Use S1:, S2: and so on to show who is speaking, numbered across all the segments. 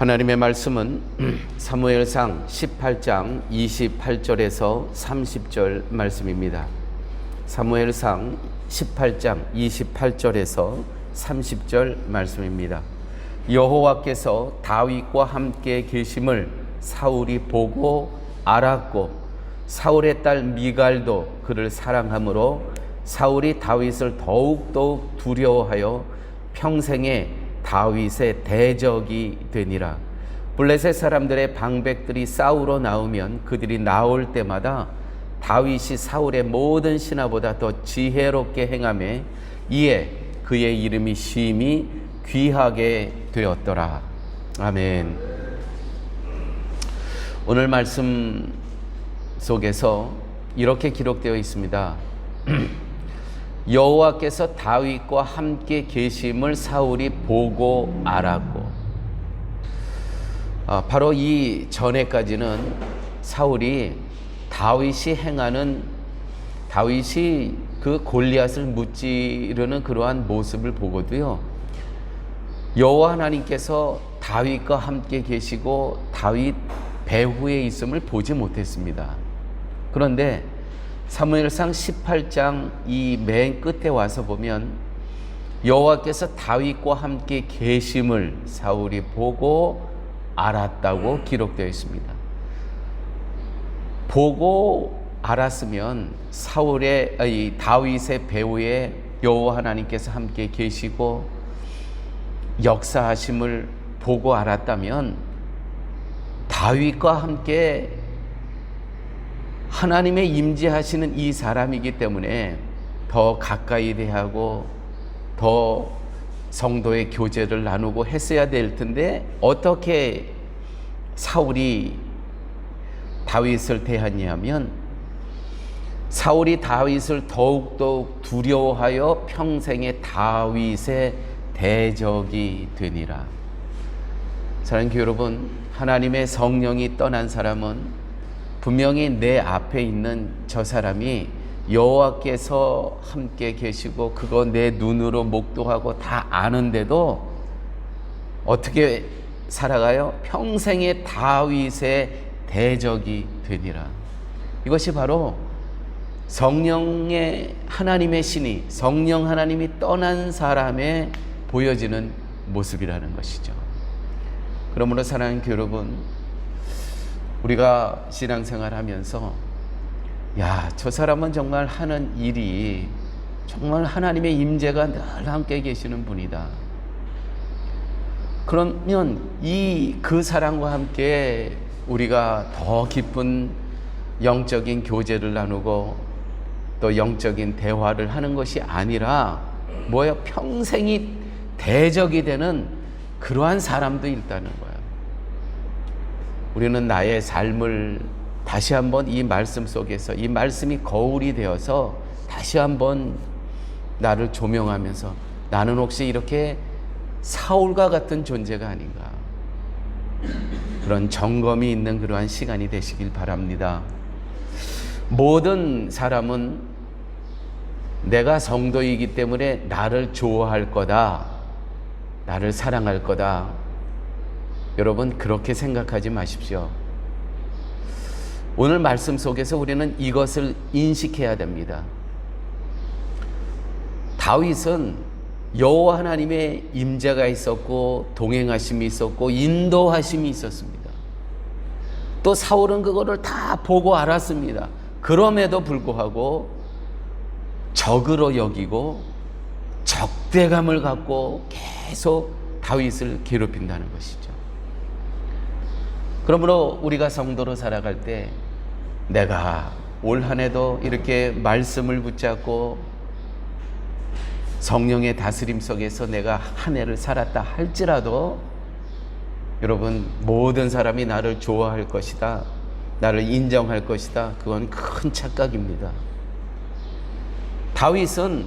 S1: 하나님의 말씀은 사무엘상 18장 28절에서 30절 말씀입니다. 사무엘상 18장 28절에서 30절 말씀입니다. 여호와께서 다윗과 함께 계심을 사울이 보고 알았고 사울의 딸 미갈도 그를 사랑하므로 사울이 다윗을 더욱 두려워하여 평생에 다윗의 대적이 되니라. 블레셋 사람들의 방백들이 싸우러 나오면 그들이 나올 때마다 다윗이 사울의 모든 신하보다 더 지혜롭게 행하매 이에 그의 이름이 심히 귀하게 되었더라. 아멘. 오늘 말씀 속에서 이렇게 기록되어 있습니다. 여호와께서 다윗과 함께 계심을 사울이 보고 알았고, 바로 이 전에까지는 사울이 다윗이 그 골리앗을 무찌르는 그러한 모습을 보고도요, 여호와 하나님께서 다윗과 함께 계시고 다윗 배후에 있음을 보지 못했습니다. 그런데 사무엘상 18장 이 맨 끝에 와서 보면 여호와께서 다윗과 함께 계심을 사울이 보고 알았다고 기록되어 있습니다. 보고 알았으면 다윗의 배후에 여호와 하나님께서 함께 계시고 역사하심을 보고 알았다면 다윗과 함께 하나님의 임재하시는 이 사람이기 때문에 더 가까이 대하고 더 성도의 교제를 나누고 했어야 될 텐데 어떻게 사울이 다윗을 대하냐면 사울이 다윗을 더욱더욱 두려워하여 평생에 다윗의 대적이 되니라. 사랑하는 여러분, 하나님의 성령이 떠난 사람은 분명히 내 앞에 있는 저 사람이 여호와께서 함께 계시고 그거 내 눈으로 목도하고 다 아는데도 어떻게 살아가요? 평생에 다윗의 대적이 되니라. 이것이 바로 성령의 하나님의 신이 성령 하나님이 떠난 사람에 보여지는 모습이라는 것이죠. 그러므로 사랑하는 여러분, 우리가 신앙생활 하면서 저 사람은 정말 하는 일이 정말 하나님의 임재가 늘 함께 계시는 분이다. 그러면 그 사람과 함께 우리가 더 깊은 영적인 교제를 나누고 또 영적인 대화를 하는 것이 아니라 평생이 대적이 되는 그러한 사람도 있다는 거예요. 우리는 나의 삶을 다시 한번 이 말씀 속에서 이 말씀이 거울이 되어서 다시 한번 나를 조명하면서 나는 혹시 이렇게 사울과 같은 존재가 아닌가, 그런 점검이 있는 그러한 시간이 되시길 바랍니다. 모든 사람은 내가 성도이기 때문에 나를 좋아할 거다, 나를 사랑할 거다, 여러분 그렇게 생각하지 마십시오. 오늘 말씀 속에서 우리는 이것을 인식해야 됩니다. 다윗은 여호와 하나님의 임재가 있었고 동행하심이 있었고 인도하심이 있었습니다. 또 사울은 그거를 다 보고 알았습니다. 그럼에도 불구하고 적으로 여기고 적대감을 갖고 계속 다윗을 괴롭힌다는 것이죠. 그러므로 우리가 성도로 살아갈 때 내가 올 한 해도 이렇게 말씀을 붙잡고 성령의 다스림 속에서 내가 한 해를 살았다 할지라도 여러분, 모든 사람이 나를 좋아할 것이다, 나를 인정할 것이다, 그건 큰 착각입니다. 다윗은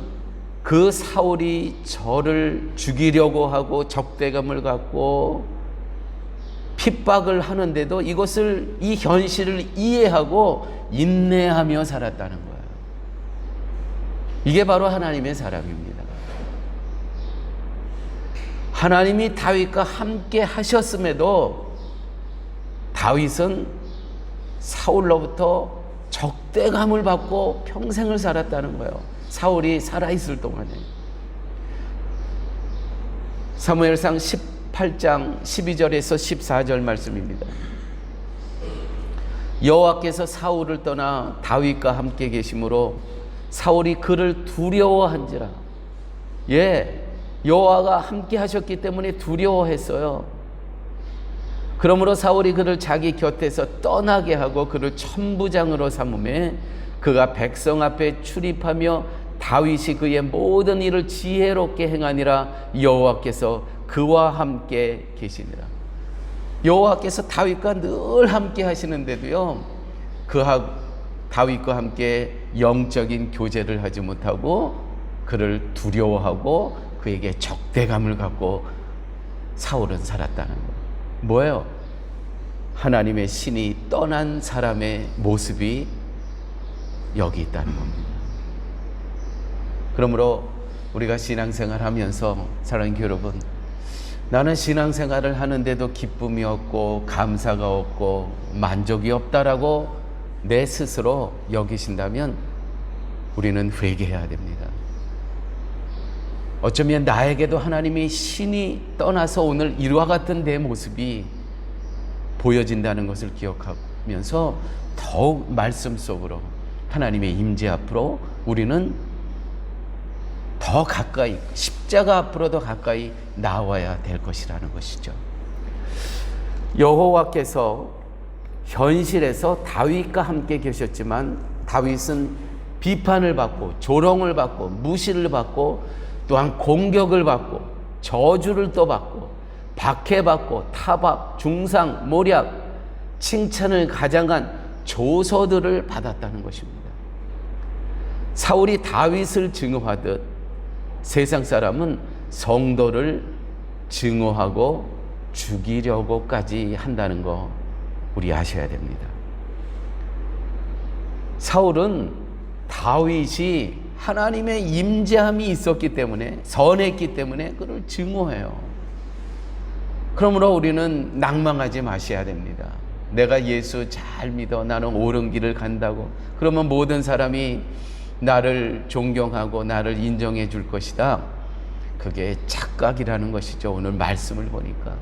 S1: 그 사울이 저를 죽이려고 하고 적대감을 갖고 핍박을 하는데도 이 현실을 이해하고 인내하며 살았다는 거예요. 이게 바로 하나님의 사람입니다. 하나님이 다윗과 함께 하셨음에도 다윗은 사울로부터 적대감을 받고 평생을 살았다는 거예요. 사울이 살아있을 동안에. 사무엘상 18장 12절에서 14절 말씀입니다. 여호와께서 사울을 떠나 다윗과 함께 계심으로 사울이 그를 두려워한지라. 여호와가 함께 하셨기 때문에 두려워했어요. 그러므로 사울이 그를 자기 곁에서 떠나게 하고 그를 천부장으로 삼음에 그가 백성 앞에 출입하며 다윗이 그의 모든 일을 지혜롭게 행하니라. 여호와께서 그와 함께 계시니라. 여호와께서 다윗과 늘 함께 하시는데도요, 다윗과 함께 영적인 교제를 하지 못하고 그를 두려워하고 그에게 적대감을 갖고 사울은 살았다는 거예요. 뭐예요? 하나님의 신이 떠난 사람의 모습이 여기 있다는 겁니다. 그러므로 우리가 신앙생활 하면서 사랑하는 여러분, 나는 신앙생활을 하는데도 기쁨이 없고 감사가 없고 만족이 없다라고 내 스스로 여기신다면 우리는 회개해야 됩니다. 어쩌면 나에게도 하나님이 신이 떠나서 오늘 이와 같은 내 모습이 보여진다는 것을 기억하면서 더욱 말씀 속으로 하나님의 임재 앞으로 우리는 더 가까이, 십자가 앞으로 더 가까이 나와야 될 것이라는 것이죠. 여호와께서 현실에서 다윗과 함께 계셨지만 다윗은 비판을 받고 조롱을 받고 무시를 받고 또한 공격을 받고 저주를 또 받고 박해받고 타박, 중상, 모략, 칭찬을 가장한 조서들을 받았다는 것입니다. 사울이 다윗을 증오하듯 세상 사람은 성도를 증오하고 죽이려고까지 한다는 거 우리 아셔야 됩니다. 사울은 다윗이 하나님의 임재함이 있었기 때문에, 선했기 때문에 그를 증오해요. 그러므로 우리는 낭망하지 마셔야 됩니다. 내가 예수 잘 믿어, 나는 옳은 길을 간다고 그러면 모든 사람이 나를 존경하고 나를 인정해 줄 것이다. 그게 착각이라는 것이죠. 오늘 말씀을 보니까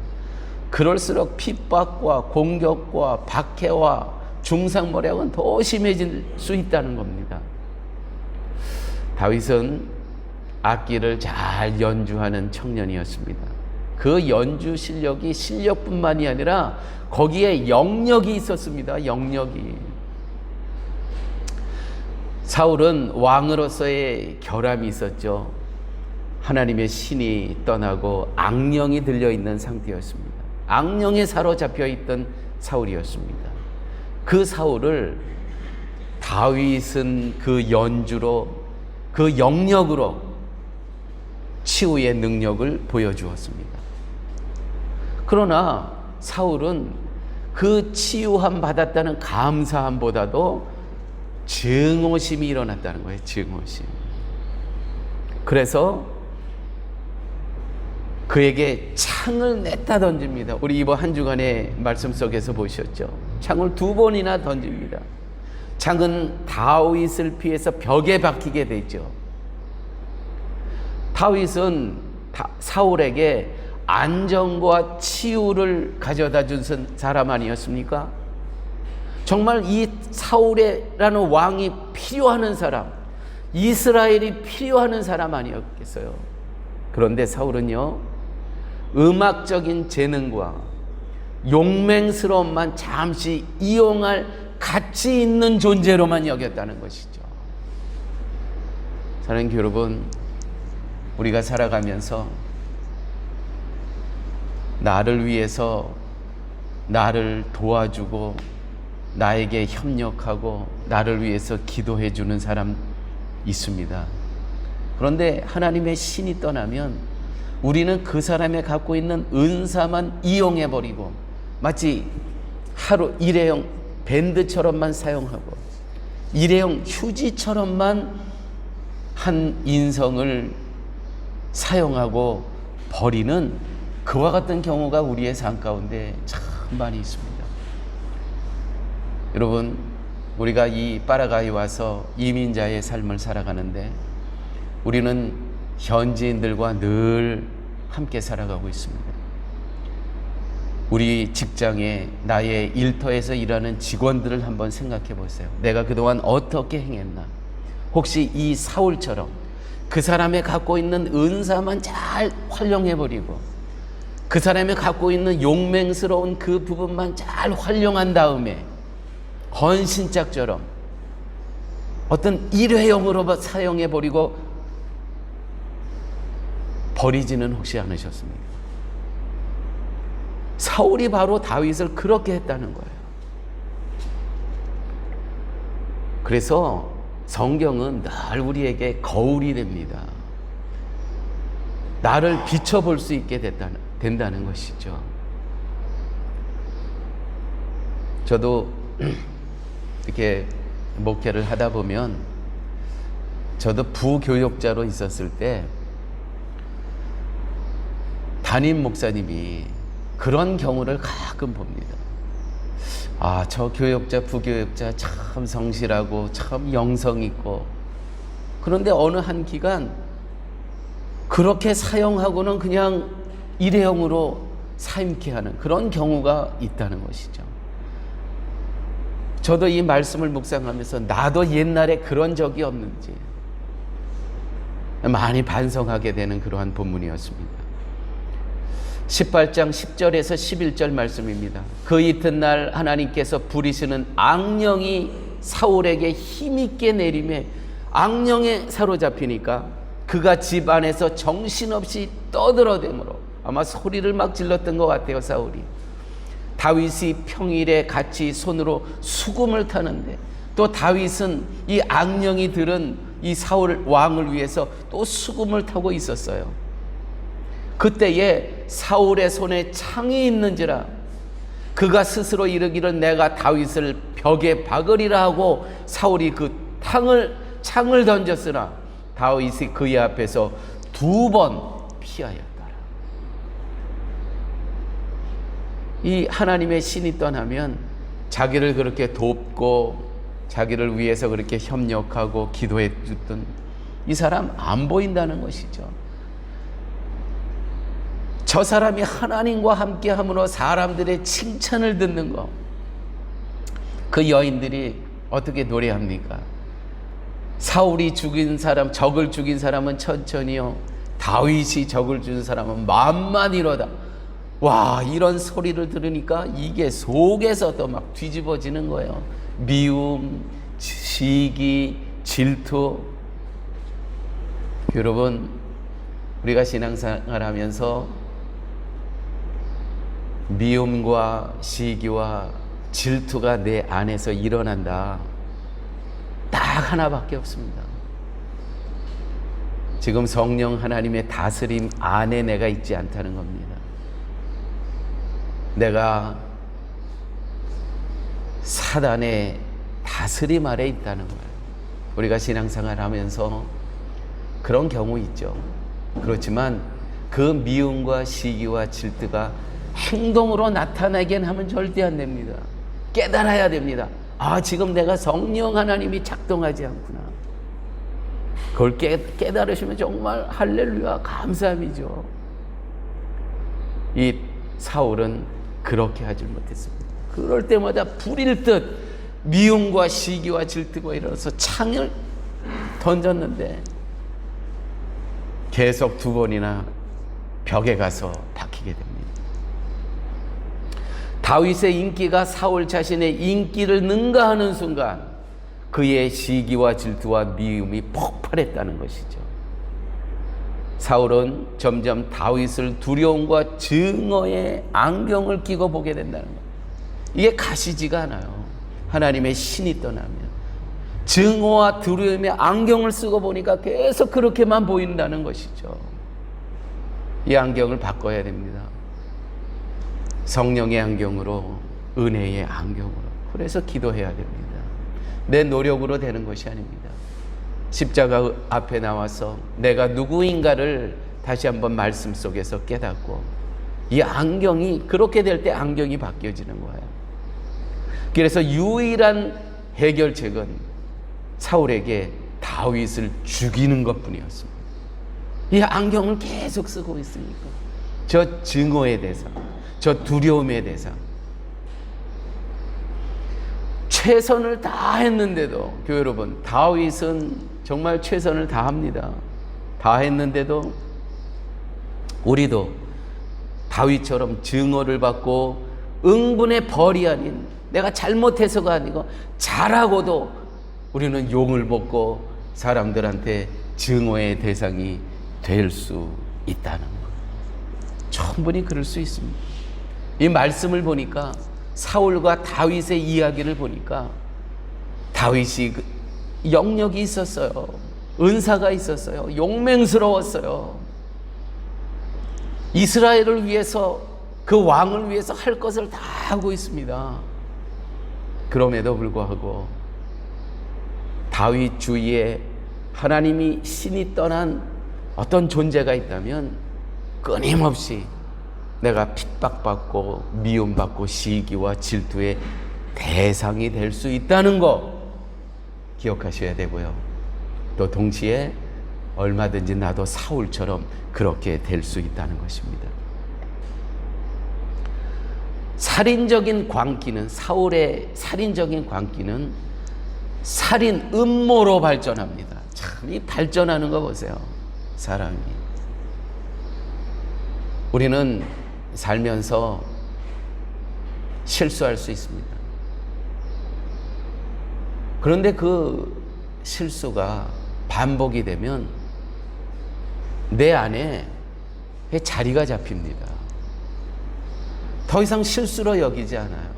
S1: 그럴수록 핍박과 공격과 박해와 중상모략은 더 심해질 수 있다는 겁니다. 다윗은 악기를 잘 연주하는 청년이었습니다. 그 연주 실력이 실력뿐만이 아니라 거기에 영역이 있었습니다. 영역이. 사울은 왕으로서의 결함이 있었죠. 하나님의 신이 떠나고 악령이 들려있는 상태였습니다. 악령에 사로잡혀 있던 사울이었습니다. 그 사울을 다윗은 그 연주로, 그 영역으로 치유의 능력을 보여주었습니다. 그러나 사울은 그 치유함 받았다는 감사함보다도 증오심이 일어났다는 거예요. 증오심. 그래서 그에게 창을 냈다 던집니다. 우리 이번 한 주간의 말씀 속에서 보셨죠? 창을 2번이나 던집니다. 창은 다윗을 피해서 벽에 박히게 되죠. 다윗은 사울에게 안정과 치유를 가져다 준 사람 아니었습니까? 정말 이 사울이라는 왕이 필요하는 사람, 이스라엘이 필요하는 사람 아니었겠어요? 그런데 사울은요, 음악적인 재능과 용맹스러움만 잠시 이용할 가치 있는 존재로만 여겼다는 것이죠. 사랑하는 여러분, 우리가 살아가면서 나를 위해서 나를 도와주고 나에게 협력하고 나를 위해서 기도해 주는 사람 있습니다. 그런데 하나님의 신이 떠나면 우리는 그 사람이 갖고 있는 은사만 이용해 버리고 마치 하루 일회용 밴드처럼만 사용하고 일회용 휴지처럼만 한 인성을 사용하고 버리는 그와 같은 경우가 우리의 삶 가운데 참 많이 있습니다. 여러분, 우리가 이 파라과이 와서 이민자의 삶을 살아가는데 우리는 현지인들과 늘 함께 살아가고 있습니다. 우리 직장에 나의 일터에서 일하는 직원들을 한번 생각해 보세요. 내가 그동안 어떻게 행했나? 혹시 이 사울처럼 그 사람이 갖고 있는 은사만 잘 활용해 버리고 그 사람이 갖고 있는 용맹스러운 그 부분만 잘 활용한 다음에 헌신짝처럼 어떤 일회용으로 사용해 버리고 버리지는 혹시 않으셨습니까? 사울이 바로 다윗을 그렇게 했다는 거예요. 그래서 성경은 늘 우리에게 거울이 됩니다. 나를 비춰볼 수 있게 된다는 것이죠. 저도 이렇게 목회를 하다 보면 저도 부교역자로 있었을 때 담임 목사님이 그런 경우를 가끔 봅니다. 아, 저 교역자, 부교역자 참 성실하고 참 영성 있고, 그런데 어느 한 기간 그렇게 사용하고는 그냥 일회용으로 사임케 하는 그런 경우가 있다는 것이죠. 저도 이 말씀을 묵상하면서 나도 옛날에 그런 적이 없는지 많이 반성하게 되는 그러한 본문이었습니다. 18장 10절에서 11절 말씀입니다. 그 이튿날 하나님께서 부리시는 악령이 사울에게 힘있게 내림에 악령에 사로잡히니까 그가 집 안에서 정신없이 떠들어대므로, 아마 소리를 막 질렀던 것 같아요, 사울이. 다윗이 평일에 같이 손으로 수금을 타는데 또 다윗은 이 악령이 들은 이 사울 왕을 위해서 또 수금을 타고 있었어요. 그때에 사울의 손에 창이 있는지라 그가 스스로 이르기를 내가 다윗을 벽에 박으리라 하고 사울이 그 창을 던졌으나 다윗이 그의 앞에서 2번 피하였더라. 이 하나님의 신이 떠나면 자기를 그렇게 돕고 자기를 위해서 그렇게 협력하고 기도해 줬던 이 사람 안 보인다는 것이죠. 저 사람이 하나님과 함께 함으로 사람들의 칭찬을 듣는 거, 그 여인들이 어떻게 노래합니까? 사울이 죽인 사람, 적을 죽인 사람은 천천히요, 다윗이 적을 죽인 사람은 만만이로다. 와, 이런 소리를 들으니까 이게 속에서 또 막 뒤집어지는 거예요. 미움, 시기, 질투. 여러분, 우리가 신앙생활 하면서 미움과 시기와 질투가 내 안에서 일어난다. 딱 하나밖에 없습니다. 지금 성령 하나님의 다스림 안에 내가 있지 않다는 겁니다. 내가 사단의 다스림 아래 있다는 거예요. 우리가 신앙생활 하면서 그런 경우 있죠. 그렇지만 그 미움과 시기와 질투가 행동으로 나타나게 하면 절대 안 됩니다. 깨달아야 됩니다. 아, 지금 내가 성령 하나님이 작동하지 않구나. 그걸 깨달으시면 정말 할렐루야, 감사함이죠. 이 사울은 그렇게 하지 못했습니다. 그럴 때마다 불일 듯 미움과 시기와 질투가 일어나서 창을 던졌는데 계속 2번이나 벽에 가서 박히게 됩니다. 다윗의 인기가 사울 자신의 인기를 능가하는 순간 그의 시기와 질투와 미움이 폭발했다는 것이죠. 사울은 점점 다윗을 두려움과 증오의 안경을 끼고 보게 된다는 것. 이게 가시지가 않아요. 하나님의 신이 떠나면 증오와 두려움의 안경을 쓰고 보니까 계속 그렇게만 보인다는 것이죠. 이 안경을 바꿔야 됩니다. 성령의 안경으로, 은혜의 안경으로. 그래서 기도해야 됩니다. 내 노력으로 되는 것이 아닙니다. 십자가 앞에 나와서 내가 누구인가를 다시 한번 말씀 속에서 깨닫고 이 안경이 그렇게 될 때 안경이 바뀌어지는 거예요. 그래서 유일한 해결책은 사울에게 다윗을 죽이는 것뿐이었습니다. 이 안경을 계속 쓰고 있으니까 저 증오의 대상, 저 두려움의 대상, 최선을 다했는데도, 교회 여러분, 다윗은 정말 최선을 다합니다. 다했는데도 우리도 다윗처럼 증오를 받고 응분의 벌이 아닌, 내가 잘못해서가 아니고 잘하고도 우리는 욕을 먹고 사람들한테 증오의 대상이 될 수 있다는 것. 충분히 그럴 수 있습니다. 이 말씀을 보니까, 사울과 다윗의 이야기를 보니까 다윗이 영역이 있었어요. 은사가 있었어요. 용맹스러웠어요. 이스라엘을 위해서, 그 왕을 위해서 할 것을 다 하고 있습니다. 그럼에도 불구하고 다윗 주위에 하나님이 신이 떠난 어떤 존재가 있다면 끊임없이 내가 핍박받고 미움받고 시기와 질투의 대상이 될 수 있다는 거 기억하셔야 되고요. 또 동시에 얼마든지 나도 사울처럼 그렇게 될 수 있다는 것입니다. 살인적인 광기는, 사울의 살인적인 광기는 살인 음모로 발전합니다. 참, 이 발전하는 거 보세요. 사람이. 우리는 살면서 실수할 수 있습니다. 그런데 그 실수가 반복이 되면 내 안에 자리가 잡힙니다. 더 이상 실수로 여기지 않아요.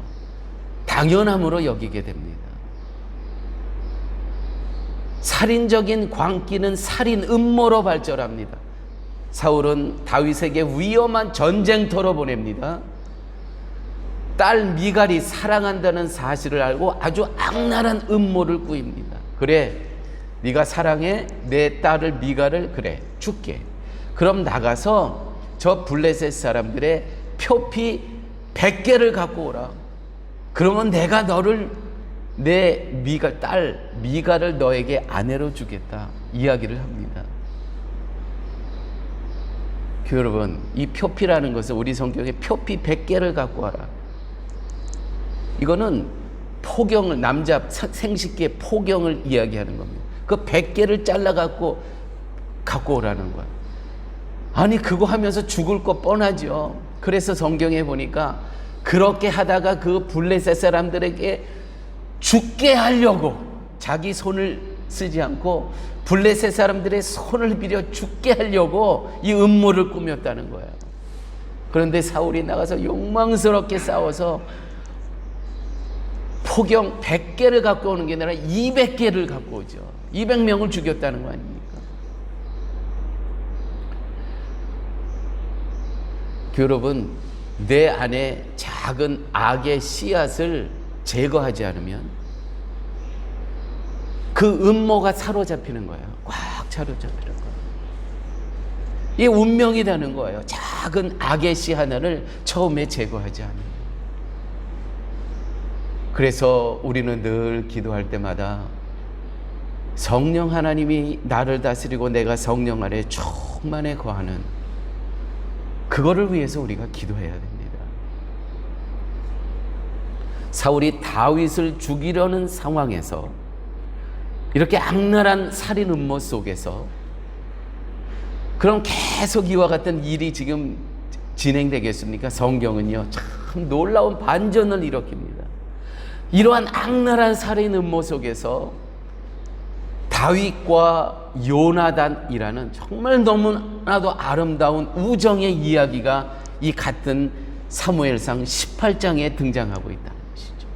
S1: 당연함으로 여기게 됩니다. 살인적인 광기는 살인 음모로 발전합니다. 사울은 다윗에게 위험한 전쟁터로 보냅니다. 딸 미갈이 사랑한다는 사실을 알고 아주 악랄한 음모를 꾸입니다. 그래, 네가 사랑해? 내 딸을 미갈을, 그래, 줄게. 그럼 나가서 저 블레셋 사람들의 표피 100개를 갖고 오라. 그러면 내가 너를, 내 미갈, 딸 미갈을 너에게 아내로 주겠다, 이야기를 합니다. 여러분, 이 표피라는 것은 우리 성경에 표피 100개를 갖고 와라. 이거는 포경을, 남자 생식기의 포경을 이야기하는 겁니다. 그 100개를 잘라 갖고 오라는 거야. 아니, 그거 하면서 죽을 거 뻔하죠. 그래서 성경에 보니까 그렇게 하다가 그 블레셋 사람들에게 죽게 하려고 자기 손을 쓰지 않고 블레셋 사람들의 손을 빌려 죽게 하려고 이 음모를 꾸몄다는 거예요. 그런데 사울이 나가서 욕망스럽게 싸워서 포경 100개를 갖고 오는 게 아니라 200개를 갖고 오죠. 200명을 죽였다는 거 아닙니까? 여러분, 내 안에 작은 악의 씨앗을 제거하지 않으면 그 음모가 사로잡히는 거예요. 꽉 사로잡히는 거예요. 이게 운명이라는 거예요. 작은 악의 씨 하나를 처음에 제거하지 않으면. 그래서 우리는 늘 기도할 때마다 성령 하나님이 나를 다스리고 내가 성령 안에 충만에 거하는 그거를 위해서 우리가 기도해야 됩니다. 사울이 다윗을 죽이려는 상황에서, 이렇게 악랄한 살인 음모 속에서, 그럼 계속 이와 같은 일이 지금 진행되겠습니까? 성경은요, 참 놀라운 반전을 일으킵니다. 이러한 악랄한 살인 음모 속에서 다윗과 요나단이라는 정말 너무나도 아름다운 우정의 이야기가 이 같은 사무엘상 18장에 등장하고 있다는 것이죠.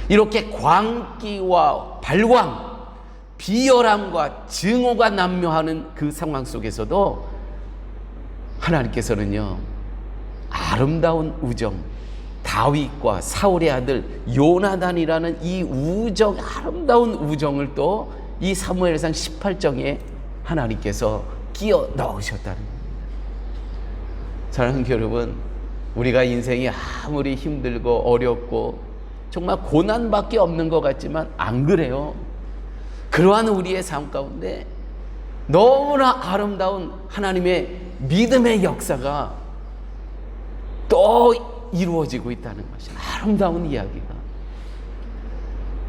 S1: 이렇게 광기와 발광, 비열함과 증오가 난무하는 그 상황 속에서도 하나님께서는요, 아름다운 우정, 다윗과 사울의 아들 요나단이라는 이 우정, 아름다운 우정을 또 이 사무엘상 18장에 하나님께서 끼워 넣으셨다는 겁니다. 사랑하는 여러분, 우리가 인생이 아무리 힘들고 어렵고 정말 고난밖에 없는 것 같지만 안 그래요. 그러한 우리의 삶 가운데 너무나 아름다운 하나님의 믿음의 역사가 또 이루어지고 있다는 것이 아름다운 이야기가.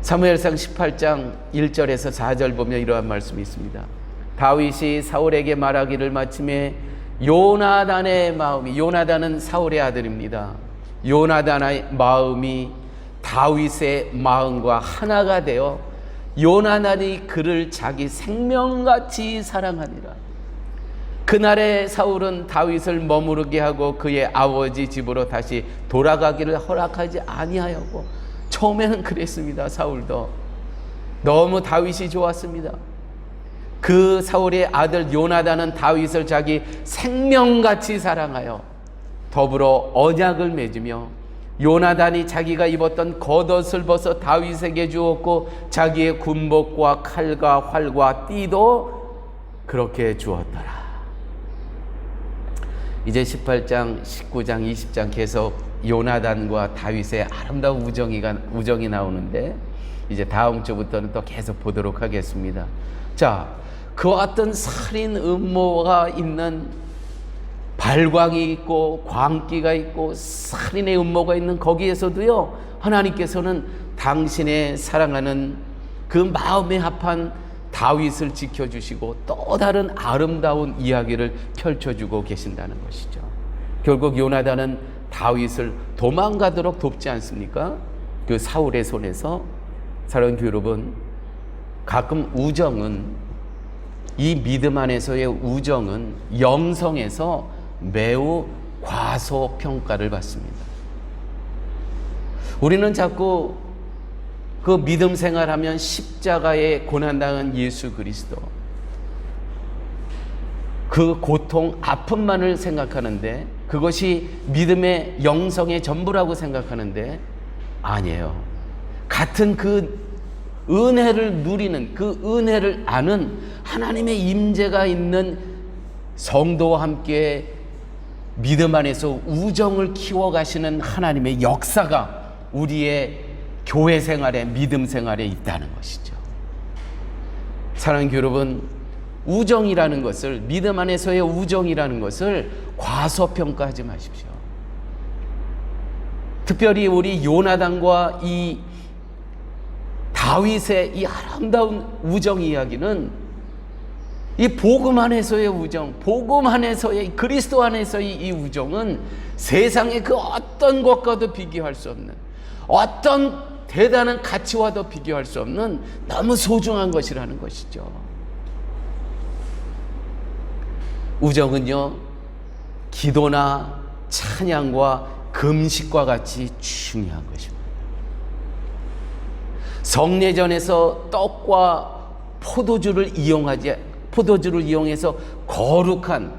S1: 사무엘상 18장 1절에서 4절 보면 이러한 말씀이 있습니다. 다윗이 사울에게 말하기를 마침에 요나단의 마음이, 요나단은 사울의 아들입니다. 요나단의 마음이 다윗의 마음과 하나가 되어 요나단이 그를 자기 생명같이 사랑하니라. 그날에 사울은 다윗을 머무르게 하고 그의 아버지 집으로 다시 돌아가기를 허락하지 아니하였고, 처음에는 그랬습니다. 사울도 너무 다윗이 좋았습니다. 그 사울의 아들 요나단은 다윗을 자기 생명같이 사랑하여 더불어 언약을 맺으며 요나단이 자기가 입었던 겉옷을 벗어 다윗에게 주었고 자기의 군복과 칼과 활과 띠도 그렇게 주었더라. 이제 18장, 19장, 20장 계속 요나단과 다윗의 아름다운 우정이 나오는데 이제 다음 주부터는 또 계속 보도록 하겠습니다. 자, 그와 같은 살인 음모가 있는, 발광이 있고 광기가 있고 살인의 음모가 있는 거기에서도요, 하나님께서는 당신의 사랑하는 그 마음에 합한 다윗을 지켜주시고 또 다른 아름다운 이야기를 펼쳐주고 계신다는 것이죠. 결국 요나단은 다윗을 도망가도록 돕지 않습니까? 그 사울의 손에서. 사랑하는 여러분, 가끔 우정은, 이 믿음 안에서의 우정은 영성에서 매우 과소평가를 받습니다. 우리는 자꾸 그 믿음 생활하면 십자가에 고난당한 예수 그리스도, 그 고통, 아픔만을 생각하는데, 그것이 믿음의 영성의 전부라고 생각하는데 아니에요. 같은 그 은혜를 누리는, 그 은혜를 아는 하나님의 임재가 있는 성도와 함께 믿음 안에서 우정을 키워가시는 하나님의 역사가 우리의 교회 생활에, 믿음 생활에 있다는 것이죠. 사랑하는 여러분, 우정이라는 것을, 믿음 안에서의 우정이라는 것을 과소평가하지 마십시오. 특별히 우리 요나단과 이 다윗의 이 아름다운 우정 이야기는 이 복음 안에서의 우정, 복음 안에서의, 그리스도 안에서의 이 우정은 세상의 그 어떤 것과도 비교할 수 없는, 어떤 대단한 가치와도 비교할 수 없는 너무 소중한 것이라는 것이죠. 우정은요, 기도나 찬양과 금식과 같이 중요한 것입니다. 성례전에서 떡과 포도주를 이용해서 거룩한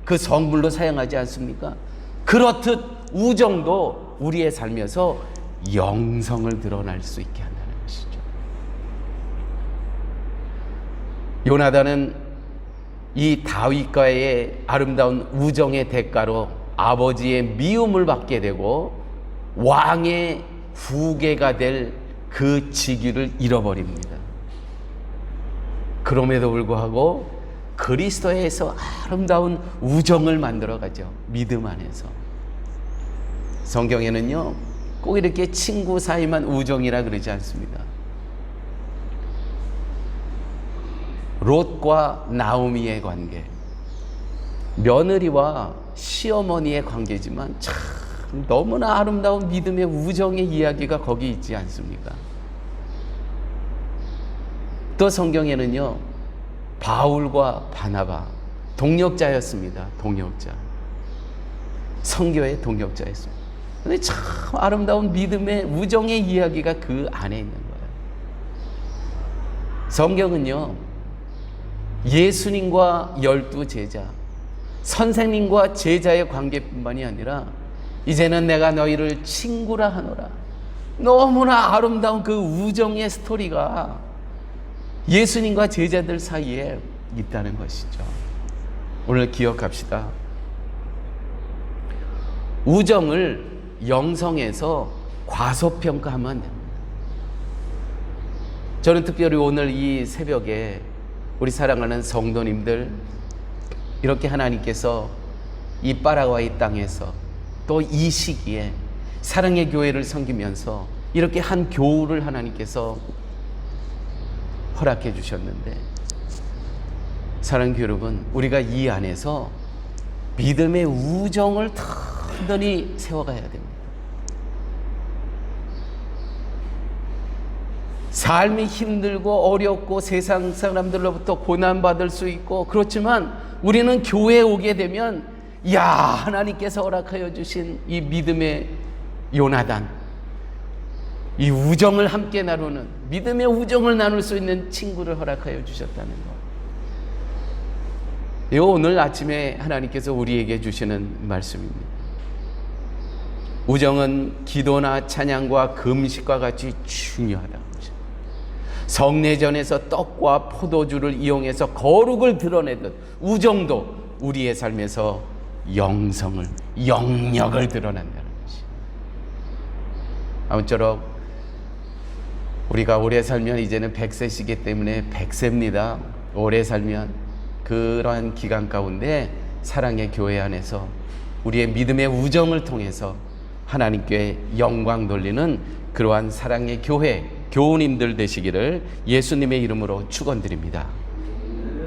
S1: 그 성물로 사용하지 않습니까? 그렇듯 우정도 우리의 삶에서 영성을 드러날 수 있게 한다는 것이죠. 요나단은 이 다윗과의 아름다운 우정의 대가로 아버지의 미움을 받게 되고 왕의 후계가 될 그 직위를 잃어버립니다. 그럼에도 불구하고 그리스도에서 아름다운 우정을 만들어가죠. 믿음 안에서. 성경에는요, 꼭 이렇게 친구 사이만 우정이라 그러지 않습니다. 롯과 나오미의 관계, 며느리와 시어머니의 관계지만 참 너무나 아름다운 믿음의 우정의 이야기가 거기 있지 않습니까? 또 성경에는요, 바울과 바나바, 동역자였습니다. 동역자, 선교의 동역자였습니다. 근데 참 아름다운 믿음의 우정의 이야기가 그 안에 있는 거예요. 성경은요, 예수님과 12 제자, 선생님과 제자의 관계뿐만이 아니라 이제는 내가 너희를 친구라 하노라, 너무나 아름다운 그 우정의 스토리가 예수님과 제자들 사이에 있다는 것이죠. 오늘 기억합시다. 우정을 영성에서 과소평가하면 안 됩니다. 저는 특별히 오늘 이 새벽에 우리 사랑하는 성도님들, 이렇게 하나님께서 이 파라과이 땅에서 또 이 시기에 사랑의 교회를 섬기면서 이렇게 한 교우를 하나님께서 허락해 주셨는데, 사랑하는 여러분, 우리가 이 안에서 믿음의 우정을 든든히 세워가야 됩니다. 삶이 힘들고 어렵고 세상 사람들로부터 고난받을 수 있고, 그렇지만 우리는 교회에 오게 되면 하나님께서 허락하여 주신 이 믿음의 요나단, 이 우정을 함께 나누는, 믿음의 우정을 나눌 수 있는 친구를 허락하여 주셨다는 것. 이거 오늘 아침에 하나님께서 우리에게 주시는 말씀입니다. 우정은 기도나 찬양과 금식과 같이 중요하다. 성례전에서 떡과 포도주를 이용해서 거룩을 드러내듯 우정도 우리의 삶에서 영성을, 영력을 드러낸다는 것이. 아무쪼록 우리가 오래 살면, 이제는 100세시기 때문에 100세입니다. 오래 살면 그러한 기간 가운데 사랑의 교회 안에서 우리의 믿음의 우정을 통해서 하나님께 영광 돌리는 그러한 사랑의 교회, 교우님들 되시기를 예수님의 이름으로 축원드립니다.